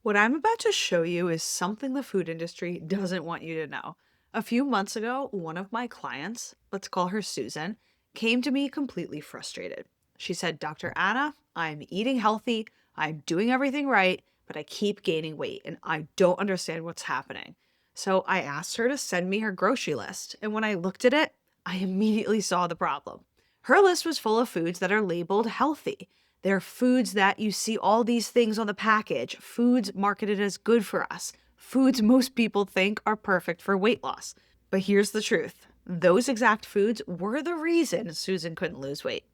What I'm about to show you is something the food industry doesn't want you to know. A few months ago, one of my clients, let's call her Susan, came to me completely frustrated. She said, Dr. Anna, I'm eating healthy, I'm doing everything right, but I keep gaining weight and I don't understand what's happening. So I asked her to send me her grocery list, and when I looked at it, I immediately saw the problem. Her list was full of foods that are labeled healthy. They're foods that you see all these things on the package, foods marketed as good for us, foods most people think are perfect for weight loss. But here's the truth, those exact foods were the reason Susan couldn't lose weight.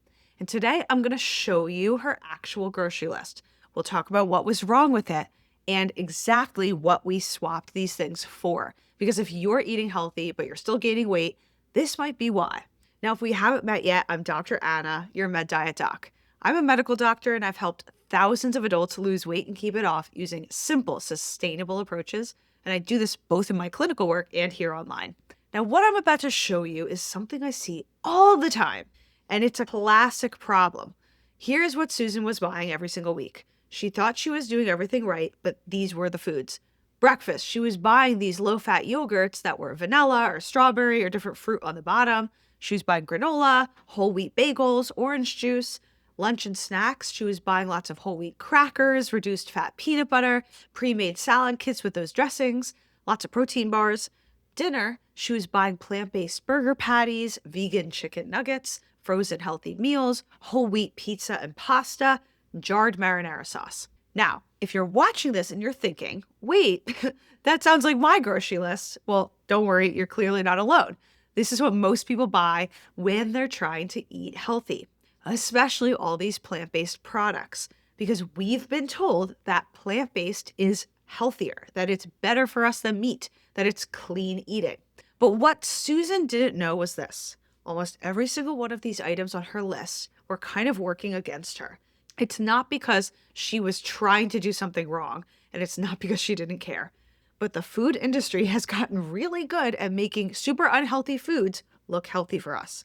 And today I'm going to show you her actual grocery list. We'll talk about what was wrong with it and exactly what we swapped these things for. Because if you're eating healthy but you're still gaining weight, this might be why. Now, if we haven't met yet, I'm Dr. Anna, your Med Diet Doc. I'm a medical doctor and I've helped thousands of adults lose weight and keep it off using simple, sustainable approaches. And I do this both in my clinical work and here online. Now, what I'm about to show you is something I see all the time, and it's a classic problem. Here's what Susan was buying every single week. She thought she was doing everything right, but these were the foods. Breakfast, she was buying these low-fat yogurts that were vanilla or strawberry or different fruit on the bottom. She was buying granola, whole wheat bagels, orange juice. Lunch and snacks, she was buying lots of whole wheat crackers, reduced fat peanut butter, pre-made salad kits with those dressings, lots of protein bars. Dinner, she was buying plant-based burger patties, vegan chicken nuggets, frozen healthy meals, whole wheat pizza and pasta, jarred marinara sauce. Now, if you're watching this and you're thinking, wait, that sounds like my grocery list. Well, don't worry, you're clearly not alone. This is what most people buy when they're trying to eat healthy, especially all these plant-based products, because we've been told that plant-based is healthier, that it's better for us than meat, that it's clean eating. But what Susan didn't know was this. Almost every single one of these items on her list were kind of working against her. It's not because she was trying to do something wrong, and it's not because she didn't care. But the food industry has gotten really good at making super unhealthy foods look healthy for us.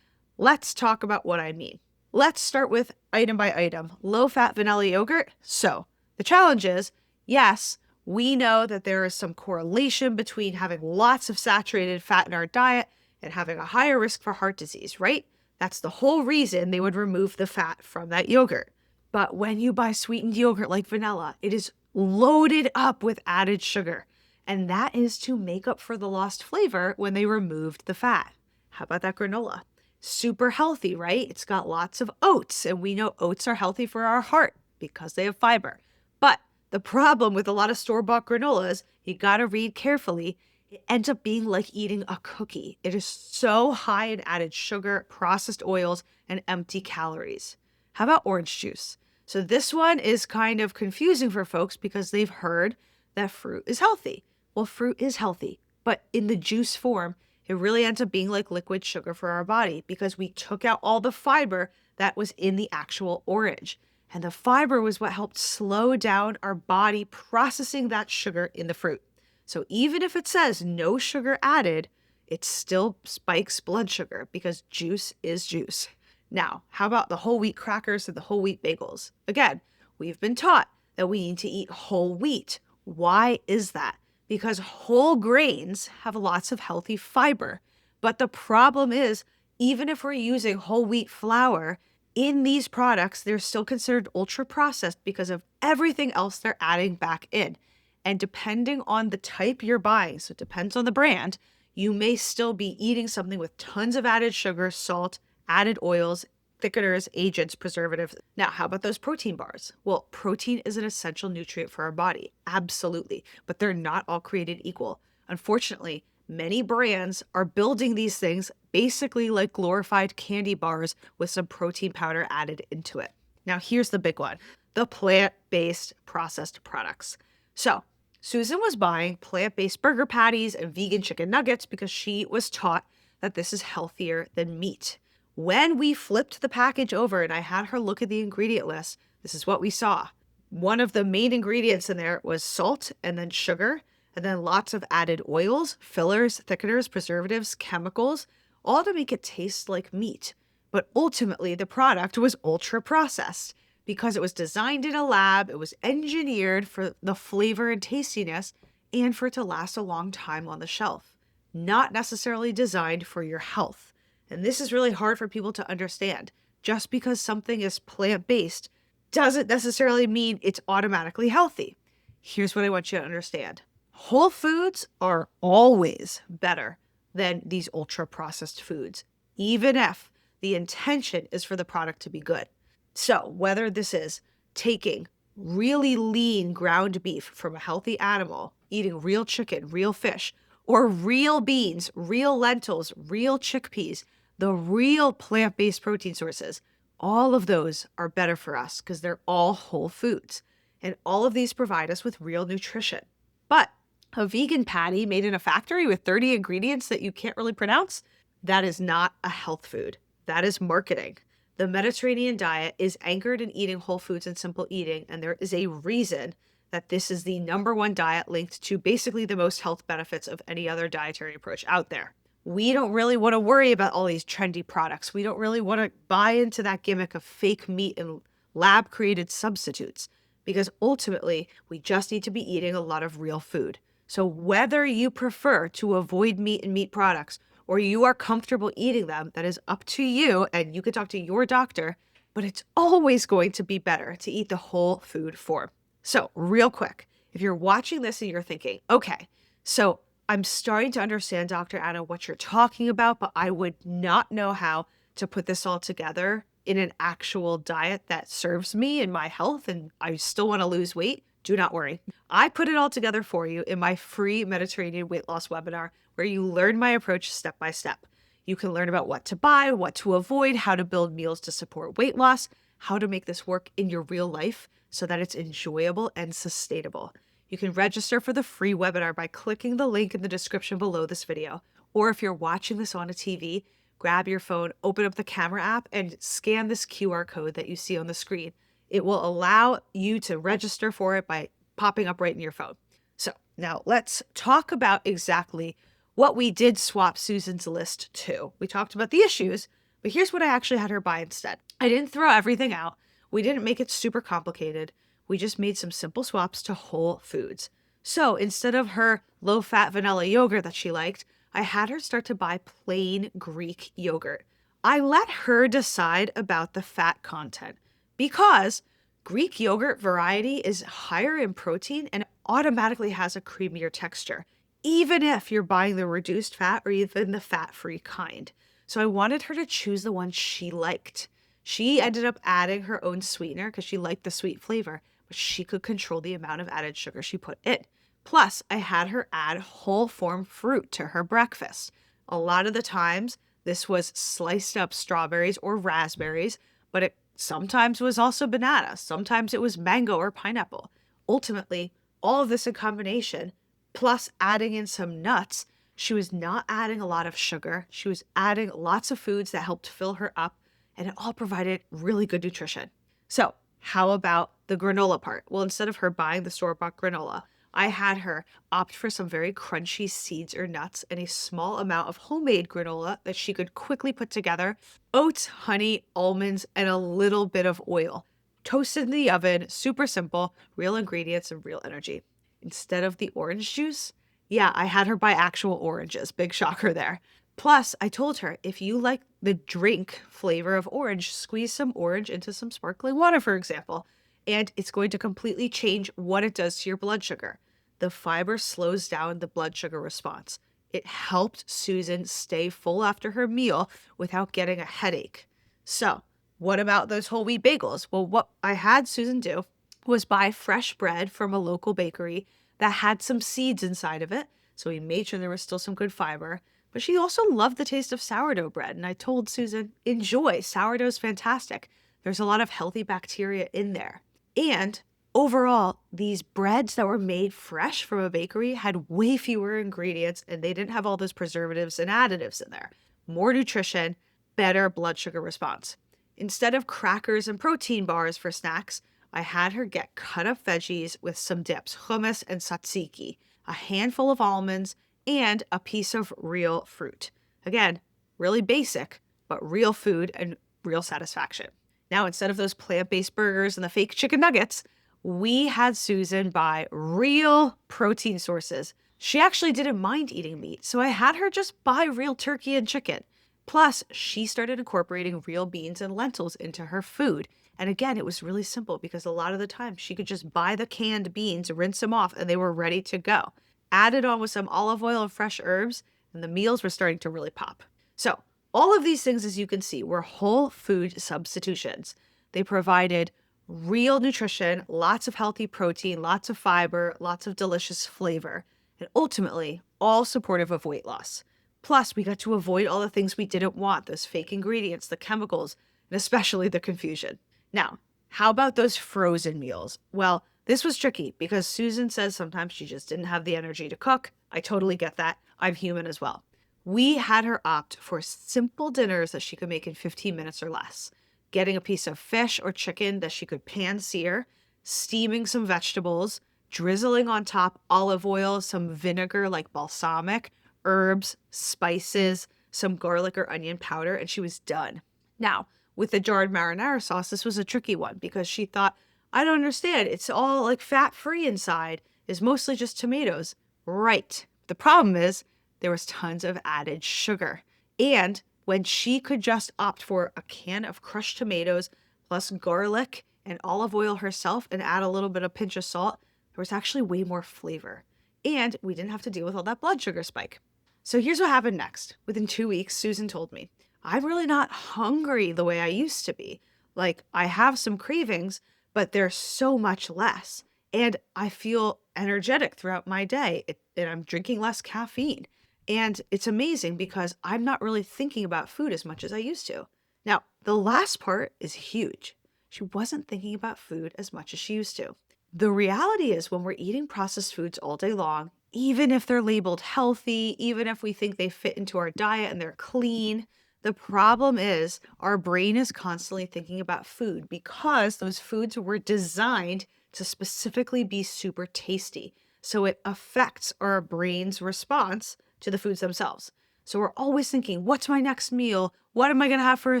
Let's talk about what I mean. Let's start with item by item. Low-fat vanilla yogurt. So the challenge is, yes, we know that there is some correlation between having lots of saturated fat in our diet and having a higher risk for heart disease, right? That's the whole reason they would remove the fat from that yogurt. But when you buy sweetened yogurt like vanilla, it is loaded up with added sugar. And that is to make up for the lost flavor when they removed the fat. How about that granola? Super healthy, right? It's got lots of oats, and we know oats are healthy for our heart because they have fiber. But the problem with a lot of store-bought granolas, you gotta read carefully, it ends up being like eating a cookie. It is so high in added sugar, processed oils, and empty calories. How about orange juice? So this one is kind of confusing for folks because they've heard that fruit is healthy. Well, fruit is healthy, but in the juice form, it really ends up being like liquid sugar for our body because we took out all the fiber that was in the actual orange. And the fiber was what helped slow down our body processing that sugar in the fruit. So even if it says no sugar added, it still spikes blood sugar because juice is juice. Now, how about the whole wheat crackers and the whole wheat bagels? Again, we've been taught that we need to eat whole wheat. Why is that? Because whole grains have lots of healthy fiber. But the problem is, even if we're using whole wheat flour, in these products, they're still considered ultra processed because of everything else they're adding back in. And depending on the type you're buying, so it depends on the brand, you may still be eating something with tons of added sugar, salt, added oils, thickeners, agents, preservatives. Now, how about those protein bars? Well, protein is an essential nutrient for our body, absolutely, but they're not all created equal. Unfortunately, many brands are building these things basically like glorified candy bars with some protein powder added into it. Now, here's the big one, the plant-based processed products. So, Susan was buying plant-based burger patties and vegan chicken nuggets because she was taught that this is healthier than meat. When we flipped the package over and I had her look at the ingredient list, this is what we saw. One of the main ingredients in there was salt and then sugar, and then lots of added oils, fillers, thickeners, preservatives, chemicals, all to make it taste like meat. But ultimately, the product was ultra processed. because it was designed in a lab, it was engineered for the flavor and tastiness, and for it to last a long time on the shelf, not necessarily designed for your health. And this is really hard for people to understand. Just because something is plant-based doesn't necessarily mean it's automatically healthy. Here's what I want you to understand. Whole foods are always better than these ultra-processed foods, even if the intention is for the product to be good. So whether this is taking really lean ground beef from a healthy animal, eating real chicken, real fish, or real beans, real lentils, real chickpeas, the real plant-based protein sources, all of those are better for us because they're all whole foods. And all of these provide us with real nutrition. But a vegan patty made in a factory with 30 ingredients that you can't really pronounce, that is not a health food. That is marketing. The Mediterranean diet is anchored in eating whole foods and simple eating, and there is a reason that this is the #1 diet linked to basically the most health benefits of any other dietary approach out there. We don't really want to worry about all these trendy products. We don't really want to buy into that gimmick of fake meat and lab-created substitutes, because ultimately we just need to be eating a lot of real food. So whether you prefer to avoid meat and meat products or you are comfortable eating them, that is up to you, and you can talk to your doctor, but it's always going to be better to eat the whole food form. So real quick, if you're watching this and you're thinking, okay, so I'm starting to understand, Dr. Anna, what you're talking about, but I would not know how to put this all together in an actual diet that serves me and my health, and I still want to lose weight, do not worry. I put it all together for you in my free Mediterranean weight loss webinar, where you learn my approach step by step. You can learn about what to buy, what to avoid, how to build meals to support weight loss, how to make this work in your real life so that it's enjoyable and sustainable. You can register for the free webinar by clicking the link in the description below this video. Or if you're watching this on a TV, grab your phone, open up the camera app, and scan this QR code that you see on the screen. It will allow you to register for it by popping up right in your phone. So now let's talk about exactly what we did swap Susan's list to. We talked about the issues, but here's what I actually had her buy instead. I didn't throw everything out. We didn't make it super complicated. We just made some simple swaps to whole foods. So instead of her low-fat vanilla yogurt that she liked, I had her start to buy plain Greek yogurt. I let her decide about the fat content because Greek yogurt variety is higher in protein and automatically has a creamier texture, even if you're buying the reduced fat or even the fat-free kind. So I wanted her to choose the one she liked. She ended up adding her own sweetener because she liked the sweet flavor, but she could control the amount of added sugar she put in. Plus, I had her add whole form fruit to her breakfast. A lot of the times, this was sliced up strawberries or raspberries, but it sometimes was also banana. Sometimes it was mango or pineapple. Ultimately, all of this in combination, plus adding in some nuts, she was not adding a lot of sugar. She was adding lots of foods that helped fill her up, and it all provided really good nutrition. So how about the granola part? Well, instead of her buying the store-bought granola, I had her opt for some very crunchy seeds or nuts and a small amount of homemade granola that she could quickly put together: oats, honey, almonds, and a little bit of oil. Toasted in the oven, super simple, real ingredients and real energy. Instead of the orange juice, yeah, I had her buy actual oranges. Big shocker there. Plus, I told her, if you like the drink flavor of orange, squeeze some orange into some sparkling water, for example, and it's going to completely change what it does to your blood sugar. The fiber slows down the blood sugar response. It helped Susan stay full after her meal without getting a headache. So, what about those whole wheat bagels? Well, what I had Susan do was buy fresh bread from a local bakery that had some seeds inside of it. So we made sure there was still some good fiber. But she also loved the taste of sourdough bread. And I told Susan, enjoy, sourdough's fantastic. There's a lot of healthy bacteria in there. And overall, these breads that were made fresh from a bakery had way fewer ingredients, and they didn't have all those preservatives and additives in there. More nutrition, better blood sugar response. Instead of crackers and protein bars for snacks, I had her get cut up veggies with some dips, hummus and tzatziki, a handful of almonds, and a piece of real fruit. Again, really basic, but real food and real satisfaction. Now, instead of those plant-based burgers and the fake chicken nuggets, we had Susan buy real protein sources. She actually didn't mind eating meat, so I had her just buy real turkey and chicken. Plus, she started incorporating real beans and lentils into her food. And again, it was really simple because a lot of the time she could just buy the canned beans, rinse them off, and they were ready to go. Added on with some olive oil and fresh herbs, and the meals were starting to really pop. So, all of these things, as you can see, were whole food substitutions. They provided real nutrition, lots of healthy protein, lots of fiber, lots of delicious flavor, and ultimately, all supportive of weight loss. Plus, we got to avoid all the things we didn't want, those fake ingredients, the chemicals, and especially the confusion. Now, how about those frozen meals? Well, this was tricky because Susan says sometimes she just didn't have the energy to cook. I totally get that. I'm human as well. We had her opt for simple dinners that she could make in 15 minutes or less. Getting a piece of fish or chicken that she could pan sear, steaming some vegetables, drizzling on top olive oil, some vinegar like balsamic, herbs, spices, some garlic or onion powder, and she was done. Now, with the jarred marinara sauce, this was a tricky one because she thought, I don't understand. It's all like fat-free inside. It's mostly just tomatoes. Right. The problem is there was tons of added sugar. And when she could just opt for a can of crushed tomatoes plus garlic and olive oil herself and add a little bit of pinch of salt, there was actually way more flavor. And we didn't have to deal with all that blood sugar spike. So here's what happened next. Within 2 weeks, Susan told me, I'm really not hungry the way I used to be. Like, I have some cravings, but they're so much less. And I feel energetic throughout my day, and I'm drinking less caffeine. And it's amazing because I'm not really thinking about food as much as I used to. Now, the last part is huge. She wasn't thinking about food as much as she used to. The reality is when we're eating processed foods all day long, even if they're labeled healthy, even if we think they fit into our diet and they're clean, the problem is our brain is constantly thinking about food because those foods were designed to specifically be super tasty. So it affects our brain's response to the foods themselves. So we're always thinking, what's my next meal? What am I going to have for a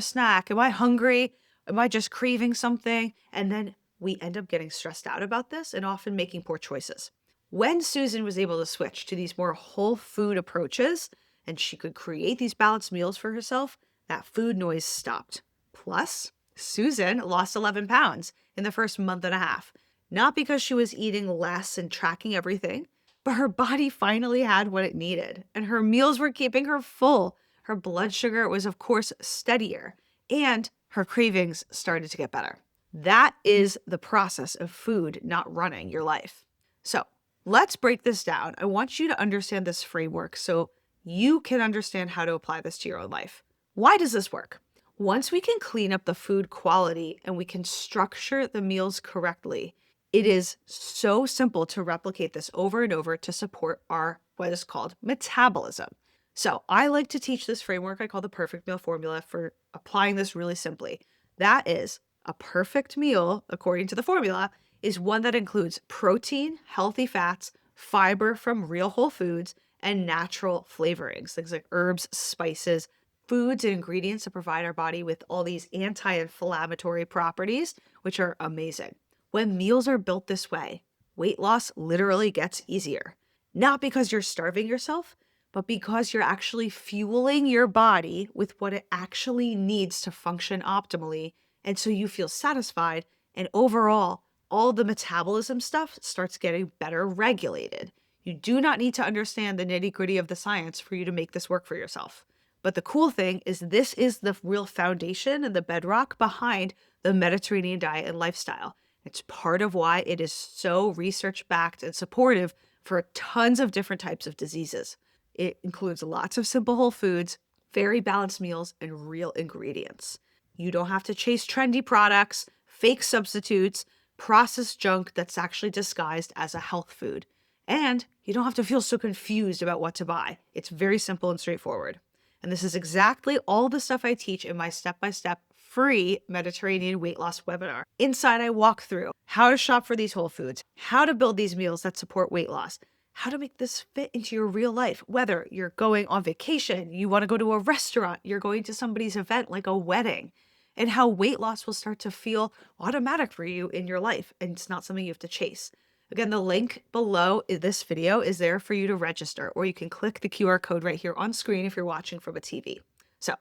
snack? Am I hungry? Am I just craving something? And then we end up getting stressed out about this and often making poor choices. When Susan was able to switch to these more whole food approaches and she could create these balanced meals for herself, that food noise stopped. Plus, Susan lost 11 pounds in the first month and a half. Not because she was eating less and tracking everything, but her body finally had what it needed, and her meals were keeping her full. Her blood sugar was, of course, steadier, and her cravings started to get better. That is the process of food not running your life. So let's break this down. I want you to understand this framework so you can understand how to apply this to your own life. Why does this work? Once we can clean up the food quality and we can structure the meals correctly, it is so simple to replicate this over and over to support our what is called metabolism. So I like to teach this framework I call the perfect meal formula for applying this really simply. That is, a perfect meal, according to the formula, is one that includes protein, healthy fats, fiber from real whole foods, and natural flavorings, things like herbs, spices, foods and ingredients that provide our body with all these anti-inflammatory properties, which are amazing. When meals are built this way, weight loss literally gets easier. Not because you're starving yourself, but because you're actually fueling your body with what it actually needs to function optimally. And so you feel satisfied, and overall, all the metabolism stuff starts getting better regulated. You do not need to understand the nitty-gritty of the science for you to make this work for yourself. But the cool thing is this is the real foundation and the bedrock behind the Mediterranean diet and lifestyle. It's part of why it is so research-backed and supportive for tons of different types of diseases. It includes lots of simple whole foods, very balanced meals, and real ingredients. You don't have to chase trendy products, fake substitutes, processed junk that's actually disguised as a health food. And you don't have to feel so confused about what to buy. It's very simple and straightforward. And this is exactly all the stuff I teach in my step-by-step free Mediterranean weight loss webinar. Inside, I walk through how to shop for these whole foods, how to build these meals that support weight loss, how to make this fit into your real life, whether you're going on vacation, you want to go to a restaurant, you're going to somebody's event like a wedding. and how weight loss will start to feel automatic for you in your life, and it's not something you have to chase. Again, the link below this video is there for you to register, or you can click the QR code right here on screen if you're watching from a TV. So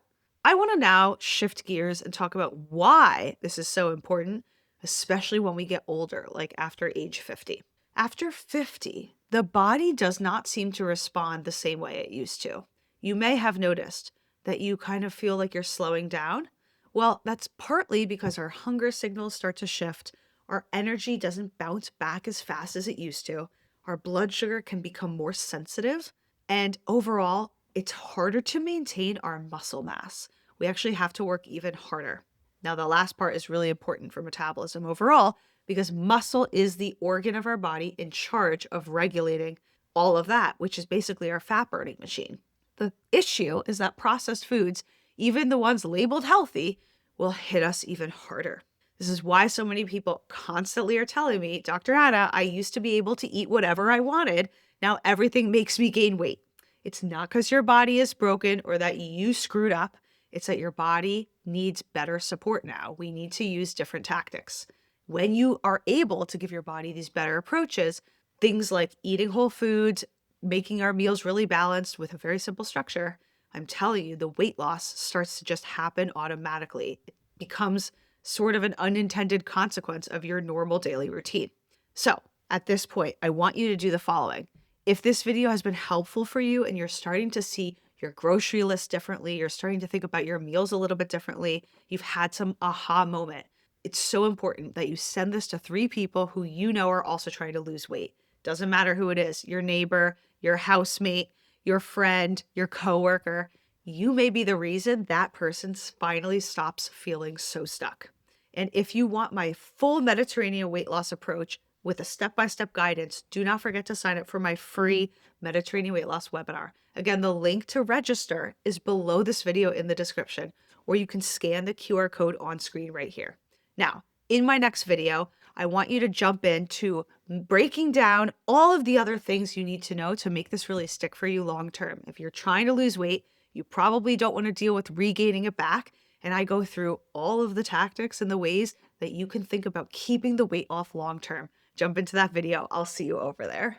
I want to now shift gears and talk about why this is so important, especially when we get older, like after age 50. After 50, the body does not seem to respond the same way it used to. You may have noticed that you kind of feel like you're slowing down. Well, that's partly because our hunger signals start to shift. Our energy doesn't bounce back as fast as it used to. Our blood sugar can become more sensitive. And overall, it's harder to maintain our muscle mass. We actually have to work even harder. Now, the last part is really important for metabolism overall because muscle is the organ of our body in charge of regulating all of that, which is basically our fat burning machine. The issue is that processed foods, even the ones labeled healthy, will hit us even harder. This is why so many people constantly are telling me, Dr. Anna, I used to be able to eat whatever I wanted. Now everything makes me gain weight. It's not because your body is broken or that you screwed up. It's that your body needs better support now. We need to use different tactics. When you are able to give your body these better approaches, things like eating whole foods, making our meals really balanced with a very simple structure, I'm telling you, the weight loss starts to just happen automatically. It becomes sort of an unintended consequence of your normal daily routine. So at this point, I want you to do the following. If this video has been helpful for you and you're starting to see your grocery list differently, you're starting to think about your meals a little bit differently, you've had some aha moment, it's so important that you send this to 3 people who you know are also trying to lose weight. Doesn't matter who it is, your neighbor, your housemate, your friend, your coworker. You may be the reason that person finally stops feeling so stuck. And if you want my full Mediterranean weight loss approach with a step-by-step guidance, do not forget to sign up for my free Mediterranean weight loss webinar. Again, the link to register is below this video in the description, or you can scan the QR code on screen right here. Now, in my next video, I want you to jump into breaking down all of the other things you need to know to make this really stick for you long term. If you're trying to lose weight, you probably don't want to deal with regaining it back. And I go through all of the tactics and the ways that you can think about keeping the weight off long term. Jump into that video. I'll see you over there.